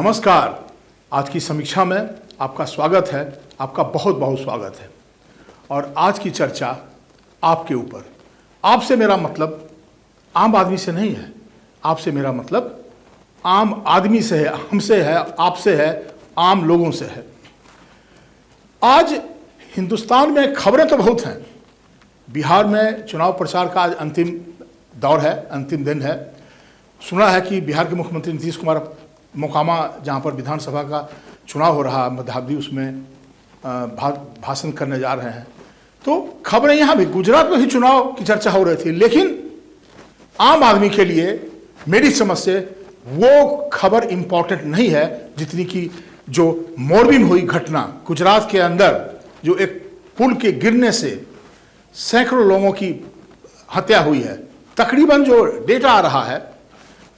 नमस्कार। आज की समीक्षा में आपका स्वागत है, आपका बहुत बहुत स्वागत है। और आज की चर्चा आपके ऊपर, आपसे मेरा मतलब आम आदमी से नहीं है, आपसे मेरा मतलब आम आदमी से है, हमसे है, आपसे है, आम लोगों से है। आज हिंदुस्तान में खबरें तो बहुत हैं। बिहार में चुनाव प्रचार का आज अंतिम दौर है, अंतिम दिन है। सुना है कि बिहार के मुख्यमंत्री नीतीश कुमार मोकामा, जहाँ पर विधानसभा का चुनाव हो रहा मध्यावधि, उसमें भाषण करने जा रहे हैं। तो खबरें यहाँ भी, गुजरात में भी चुनाव की चर्चा हो रही थी, लेकिन आम आदमी के लिए मेरी समझ से वो खबर इंपॉर्टेंट नहीं है जितनी कि जो मोरबी में हुई घटना, गुजरात के अंदर जो एक पुल के गिरने से सैकड़ों लोगों की हत्या हुई है। तकरीबन जो डेटा आ रहा है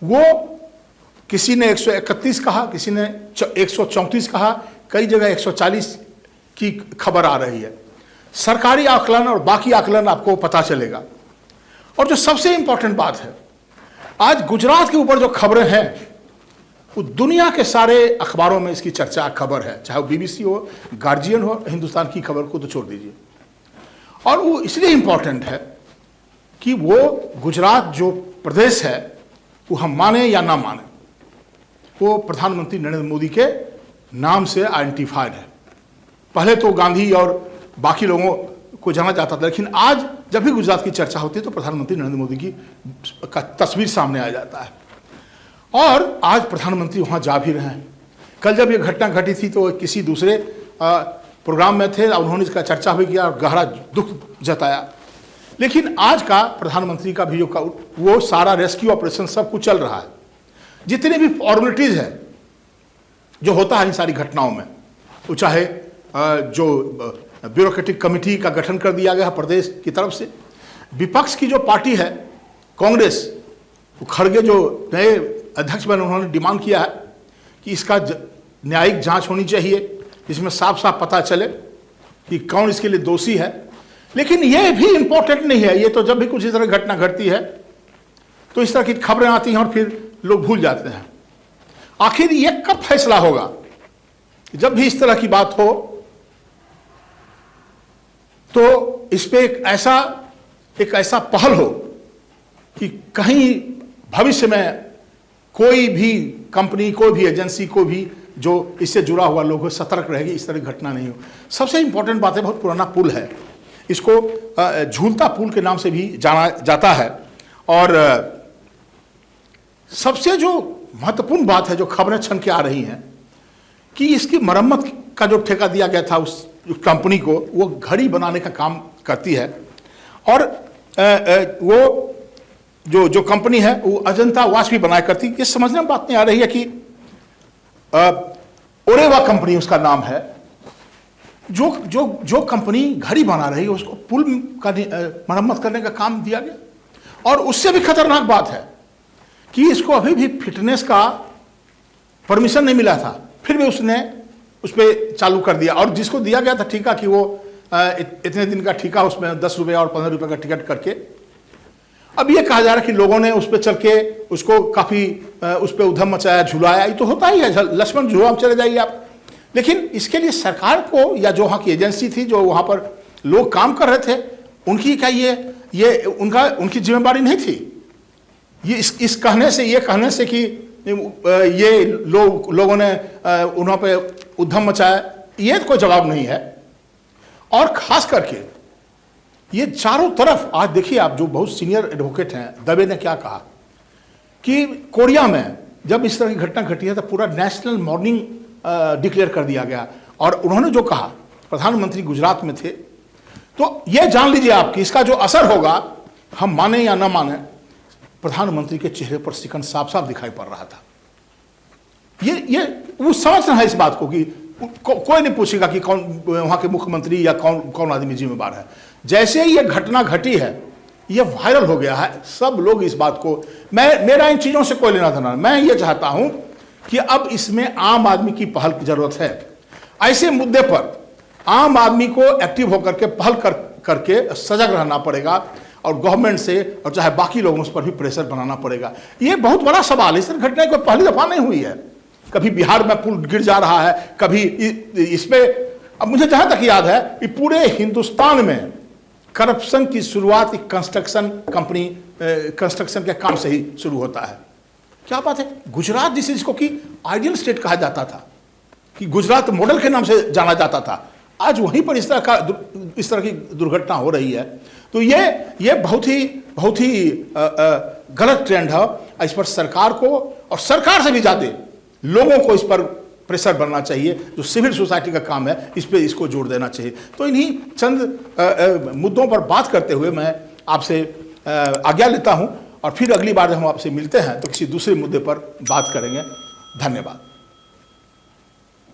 वो किसी ने 131 कहा, किसी ने 134 कहा, कई जगह 140 की खबर आ रही है। सरकारी आकलन और बाकी आकलन आपको पता चलेगा। और जो सबसे इंपॉर्टेंट बात है, आज गुजरात के ऊपर जो खबरें हैं वो दुनिया के सारे अखबारों में इसकी चर्चा खबर है, चाहे वो बीबीसी हो, गार्जियन हो, हिंदुस्तान की खबर को तो छोड़ दीजिए। और वो इसलिए इंपॉर्टेंट है कि वो गुजरात जो प्रदेश है वो हम माने या ना माने, वो प्रधानमंत्री नरेंद्र मोदी के नाम से आइडेंटिफाइड है। पहले तो गांधी और बाकी लोगों को जाना जाता था, लेकिन आज जब भी गुजरात की चर्चा होती है तो प्रधानमंत्री नरेंद्र मोदी की तस्वीर सामने आ जाता है। और आज प्रधानमंत्री वहाँ जा भी रहे हैं। कल जब ये घटना घटी थी तो किसी दूसरे प्रोग्राम में थे, उन्होंने इसका चर्चा भी किया और गहरा दुख जताया। लेकिन आज का प्रधानमंत्री का भी वो सारा रेस्क्यू ऑपरेशन सब कुछ चल रहा है। जितने भी फॉर्मेलिटीज है जो होता है इन सारी घटनाओं में, वो चाहे जो ब्यूरोक्रेटिक कमेटी का गठन कर दिया गया प्रदेश की तरफ से, विपक्ष की जो पार्टी है कांग्रेस, वो खड़गे जो नए अध्यक्ष बने, उन्होंने डिमांड किया है कि इसका न्यायिक जांच होनी चाहिए, जिसमें साफ साफ पता चले कि कौन इसके लिए दोषी है। लेकिन ये भी इंपॉर्टेंट नहीं है। ये तो जब भी कुछ इस तरह घटना घटती है तो इस तरह की खबरें आती हैं और फिर लोग भूल जाते हैं। आखिर ये कब फैसला होगा? जब भी इस तरह की बात हो तो इस पे एक ऐसा पहल हो कि कहीं भविष्य में कोई भी कंपनी, कोई भी एजेंसी, कोई भी जो इससे जुड़ा हुआ लोग हो, सतर्क रहेगी, इस तरह की घटना नहीं हो। सबसे इंपॉर्टेंट बात है, बहुत पुराना पुल है, इसको झूलता पुल के नाम से भी जाना जाता है। और सबसे जो महत्वपूर्ण बात है, जो खबरें छन के आ रही हैं, कि इसकी मरम्मत का जो ठेका दिया गया था उस कंपनी को, वो घड़ी बनाने का काम करती है। और वो जो कंपनी है वो अजंता वॉच भी बनाया करती। ये समझने में बात नहीं आ रही है कि ओरेवा कंपनी उसका नाम है, जो कंपनी घड़ी बना रही है उसको पुल का मरम्मत करने का काम दिया गया। और उससे भी खतरनाक बात है कि इसको अभी भी फिटनेस का परमिशन नहीं मिला था, फिर भी उसने उस पर चालू कर दिया। और जिसको दिया गया था ठेका कि वो इतने दिन का ठेका, उसमें 10 रुपये और 15 रुपये का टिकट करके, अब ये कहा जा रहा है कि लोगों ने उस पर चल के उसको काफ़ी उस पर उधम मचाया, झुलाया। ये तो होता ही है, लक्ष्मण झूला में चले जाइए आप। लेकिन इसके लिए सरकार को, या जो वहाँ की एजेंसी थी, जो वहाँ पर लोग काम कर रहे थे, उनकी क्या ये उनकी जिम्मेदारी नहीं थी? ये इस कहने से कि ये लोगों ने उन्हों पे उद्यम मचाया, ये कोई जवाब नहीं है। और खास करके ये चारों तरफ, आज देखिए आप, जो बहुत सीनियर एडवोकेट हैं, दवे ने क्या कहा कि कोरिया में जब इस तरह की घटना घटी है तो पूरा नेशनल मॉर्निंग डिक्लेयर कर दिया गया। और उन्होंने जो कहा, प्रधानमंत्री गुजरात में थे, तो ये जान लीजिए आप कि इसका जो असर होगा, हम माने या ना माने, प्रधानमंत्री के चेहरे पर सिकन साफ साफ दिखाई पड़ रहा था। ये वो समझ रहा है इस बात को कि कोई नहीं पूछेगा कि कौन वहां के मुख्यमंत्री या कौन आदमी जिम्मेदार है। जैसे ही ये घटना घटी है, ये वायरल हो गया है, सब लोग इस बात को, मेरा इन चीजों से कोई लेना देना, मैं ये चाहता हूं कि अब इसमें आम आदमी की पहल की जरूरत है। ऐसे मुद्दे पर आम आदमी को एक्टिव होकर के पहल करके सजग रहना पड़ेगा और गवर्नमेंट से और चाहे बाकी लोगों पर भी प्रेशर बनाना पड़ेगा। ये बहुत बड़ा सवाल है। इस तरह घटना कोई पहली दफा नहीं हुई है। कभी बिहार में पुल गिर जा रहा है, कभी इसमें, अब मुझे जहां तक याद है कि पूरे हिंदुस्तान में करप्शन की शुरुआत कंस्ट्रक्शन कंपनी, कंस्ट्रक्शन के काम से ही शुरू होता है। क्या बात है, गुजरात जिसको कि आइडियल स्टेट कहा जाता था, कि गुजरात मॉडल के नाम से जाना जाता था, आज वहीं पर इस तरह की दुर्घटना हो रही है। तो ये बहुत ही गलत ट्रेंड है। इस पर सरकार को और सरकार से भी ज़्यादा लोगों को इस पर प्रेशर बनना चाहिए, जो सिविल सोसाइटी का काम है, इसको जोड़ देना चाहिए। तो इन्हीं चंद मुद्दों पर बात करते हुए मैं आपसे आज्ञा लेता हूं, और फिर अगली बार जब हम आपसे मिलते हैं तो किसी दूसरे मुद्दे पर बात करेंगे। धन्यवाद।